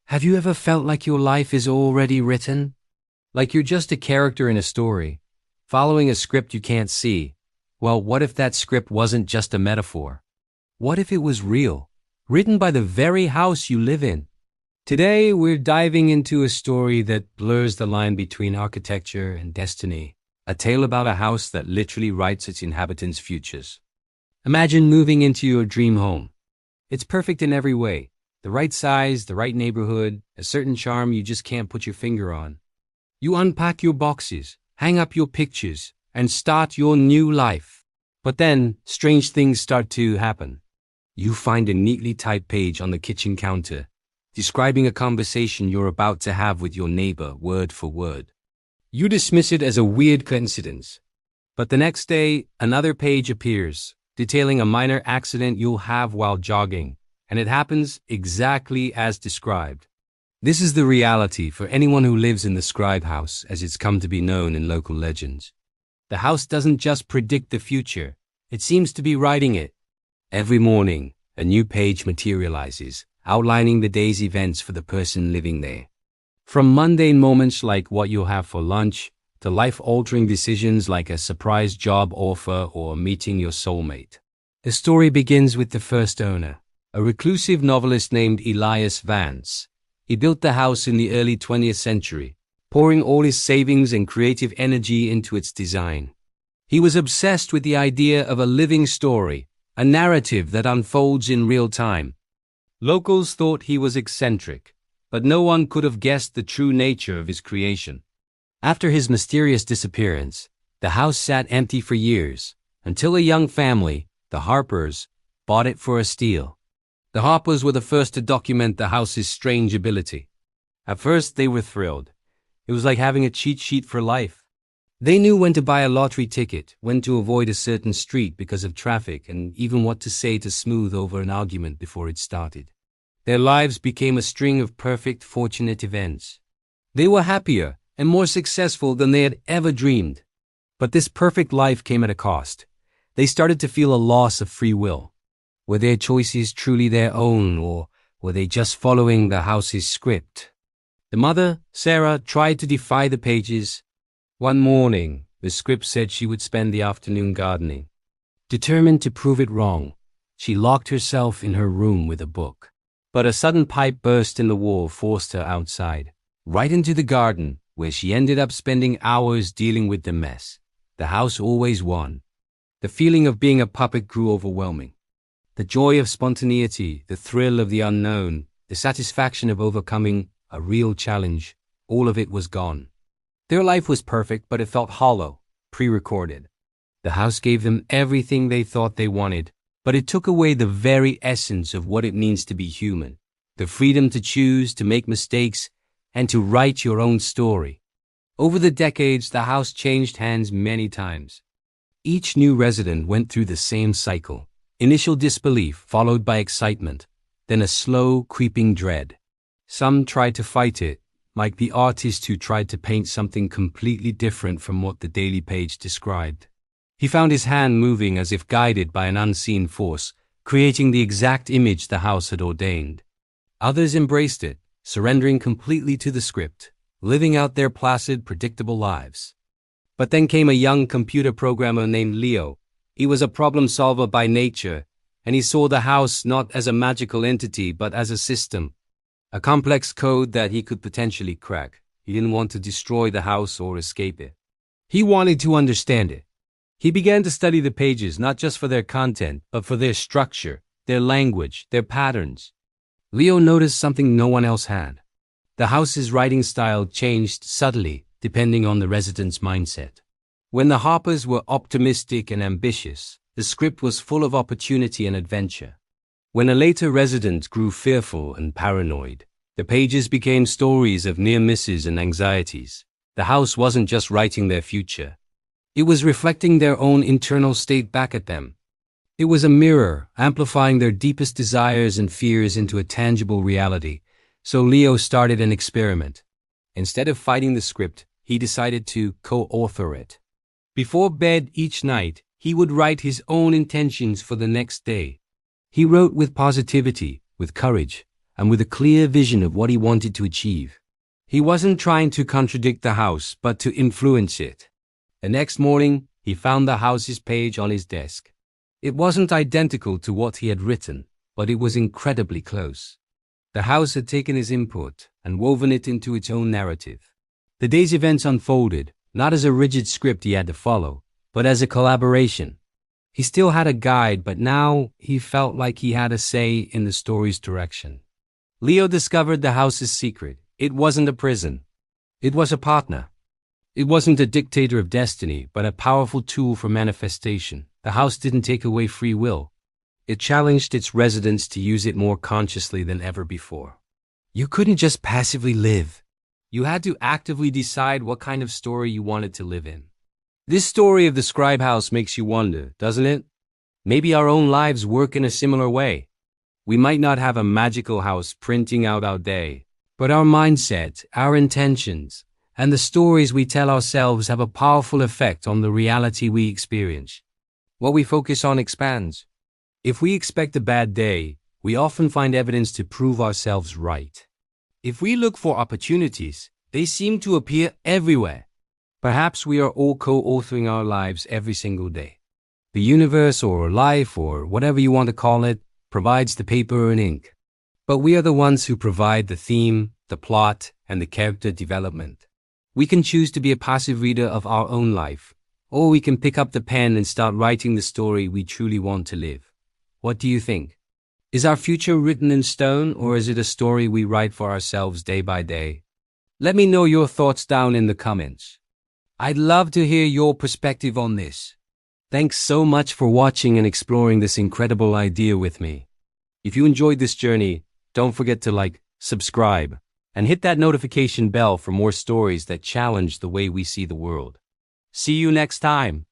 Have you ever felt like your life is already written? Like you're just a character in a story, following a script you can't see? Well, what if that script wasn't just a metaphor? What if it was real, written by the very house you live in? Today, we're diving into a story that blurs the line between architecture and destiny, a tale about a house that literally writes its inhabitants' futures. Imagine moving into your dream home. It's perfect in every way. The right size, the right neighborhood, a certain charm you just can't put your finger on. You unpack your boxes, hang up your pictures, and start your new life. But then, strange things start to happen. You find a neatly typed page on the kitchen counter, describing a conversation you're about to have with your neighbor word for word. You dismiss it as a weird coincidence. But the next day, another page appears, detailing a minor accident you'll have while jogging. And it happens exactly as described. This is the reality for anyone who lives in the Scribe House, as it's come to be known in local legends. The house doesn't just predict the future, it seems to be writing it. Every morning, a new page materializes, outlining the day's events for the person living there. From mundane moments like what you'll have for lunch, to life-altering decisions like a surprise job offer or meeting your soulmate. The story begins with the first owner, a reclusive novelist named Elias Vance. He built the house in the early 20th century, pouring all his savings and creative energy into its design. He was obsessed with the idea of a living story, a narrative that unfolds in real time. Locals thought he was eccentric, but no one could have guessed the true nature of his creation. After his mysterious disappearance, the house sat empty for years, until a young family, the Harpers, bought it for a steal. The Harpers were the first to document the house's strange ability. At first, they were thrilled. It was like having a cheat sheet for life. They knew when to buy a lottery ticket, when to avoid a certain street because of traffic, and even what to say to smooth over an argument before it started. Their lives became a string of perfect, fortunate events. They were happier and more successful than they had ever dreamed. But this perfect life came at a cost. They started to feel a loss of free will. Were their choices truly their own, or were they just following the house's script? The mother, Sarah, tried to defy the pages. One morning, the script said she would spend the afternoon gardening. Determined to prove it wrong, she locked herself in her room with a book. But a sudden pipe burst in the wall forced her outside, right into the garden, where she ended up spending hours dealing with the mess. The house always won. The feeling of being a puppet grew overwhelming. The joy of spontaneity, the thrill of the unknown, the satisfaction of overcoming a real challenge, all of it was gone. Their life was perfect, but it felt hollow, pre-recorded. The house gave them everything they thought they wanted, but it took away the very essence of what it means to be human, the freedom to choose, to make mistakes, and to write your own story. Over the decades, the house changed hands many times. Each new resident went through the same cycle. Initial disbelief followed by excitement, then a slow, creeping dread. Some tried to fight it, like the artist who tried to paint something completely different from what the daily page described. He found his hand moving as if guided by an unseen force, creating the exact image the house had ordained. Others embraced it, surrendering completely to the script, living out their placid, predictable lives. But then came a young computer programmer named Leo. He was a problem solver by nature, and he saw the house not as a magical entity but as a system, a complex code that he could potentially crack. He didn't want to destroy the house or escape it. He wanted to understand it. He began to study the pages not just for their content, but for their structure, their language, their patterns. Leo noticed something no one else had. The house's writing style changed subtly, depending on the resident's mindset. When the Harpers were optimistic and ambitious, the script was full of opportunity and adventure. When a later resident grew fearful and paranoid, the pages became stories of near misses and anxieties. The house wasn't just writing their future. It was reflecting their own internal state back at them. It was a mirror, amplifying their deepest desires and fears into a tangible reality. So Leo started an experiment. Instead of fighting the script, he decided to co-author it. Before bed each night, he would write his own intentions for the next day. He wrote with positivity, with courage, and with a clear vision of what he wanted to achieve. He wasn't trying to contradict the house, but to influence it. The next morning, he found the house's page on his desk. It wasn't identical to what he had written, but it was incredibly close. The house had taken his input and woven it into its own narrative. The day's events unfolded, not as a rigid script he had to follow, but as a collaboration. He still had a guide, but now he felt like he had a say in the story's direction. Leo discovered the house's secret. It wasn't a prison. It was a partner. It wasn't a dictator of destiny, but a powerful tool for manifestation. The house didn't take away free will. It challenged its residents to use it more consciously than ever before. You couldn't just passively live. You had to actively decide what kind of story you wanted to live in. This story of the Scribe House makes you wonder, doesn't it? Maybe our own lives work in a similar way. We might not have a magical house printing out our day, but our mindset, our intentions, and the stories we tell ourselves have a powerful effect on the reality we experience. What we focus on expands. If we expect a bad day, we often find evidence to prove ourselves right. If we look for opportunities, they seem to appear everywhere. Perhaps we are all co-authoring our lives every single day. The universe or life or whatever you want to call it provides the paper and ink. But we are the ones who provide the theme, the plot, and the character development. We can choose to be a passive reader of our own life, or we can pick up the pen and start writing the story we truly want to live. What do you think? Is our future written in stone, or is it a story we write for ourselves day by day? Let me know your thoughts down in the comments. I'd love to hear your perspective on this. Thanks so much for watching and exploring this incredible idea with me. If you enjoyed this journey, don't forget to like, subscribe, and hit that notification bell for more stories that challenge the way we see the world. See you next time.